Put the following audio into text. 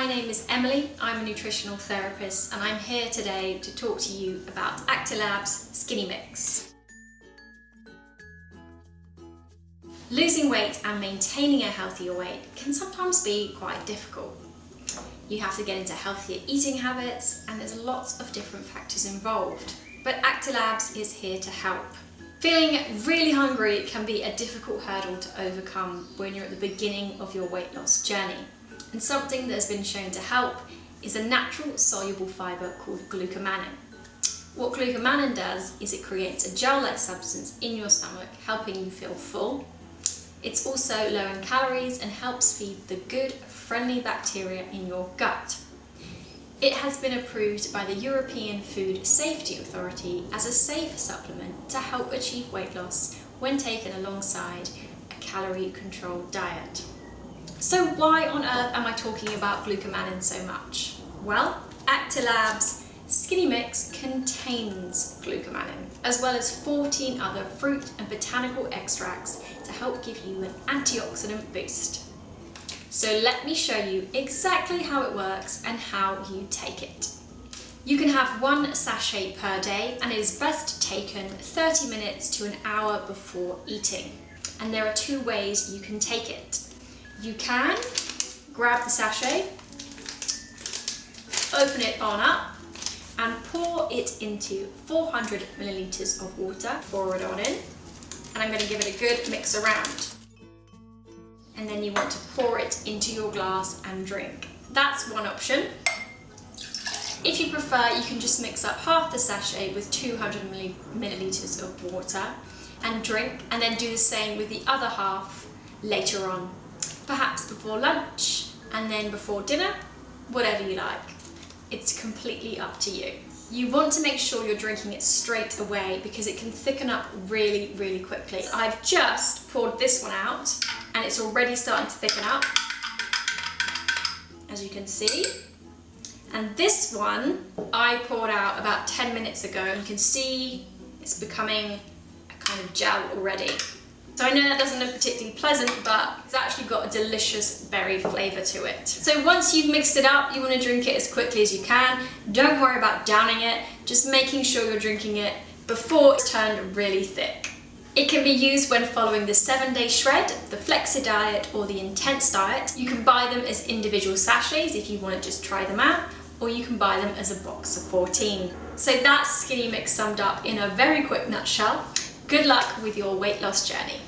my name is Emily. I'm a nutritional therapist and I'm here today to talk to you about Acti-Labs Skinny Mix. Losing weight and maintaining a healthier weight can sometimes be quite difficult. You have to get into healthier eating habits and there's lots of different factors involved. But Acti-Labs is here to help. Feeling really hungry can be a difficult hurdle to overcome when you're at the beginning of your weight loss journey. And something that has been shown to help is a natural soluble fibre called glucomannan. What glucomannan does is it creates a gel-like substance in your stomach, helping you feel full. It's also low in calories and helps feed the good, friendly bacteria in your gut. It has been approved by the European Food Safety Authority as a safe supplement to help achieve weight loss when taken alongside a calorie-controlled diet. So why on earth am I talking about glucomannan so much? Well, Acti-Labs Skinny Mix contains glucomannan, as well as 14 other fruit and botanical extracts to help give you an antioxidant boost. So let me show you exactly how it works and how you take it. You can have one sachet per day and it is best taken 30 minutes to an hour before eating. And there are two ways you can take it. You can grab the sachet, open it on up and pour it into 400 millilitres of water. Pour it on in and I'm going to give it a good mix around. And then you want to pour it into your glass and drink. That's one option. If you prefer, you can just mix up half the sachet with 200 millilitres of water and drink, and then do the same with the other half later on. Perhaps before lunch and then before dinner, whatever you like. It's completely up to you. You want to make sure you're drinking it straight away because it can thicken up really, really quickly. I've just poured this one out and it's already starting to thicken up, as you can see. And this one I poured out about 10 minutes ago and you can see it's becoming a kind of gel already. So I know that doesn't look particularly pleasant, but it's actually got a delicious berry flavour to it. So once you've mixed it up, you want to drink it as quickly as you can. Don't worry about downing it, just making sure you're drinking it before it's turned really thick. It can be used when following the 7-day shred, the flexi diet or the intense diet. You can buy them as individual sachets if you want to just try them out, or you can buy them as a box of 14. So that's Skinny Mix summed up in a very quick nutshell. Good luck with your weight loss journey.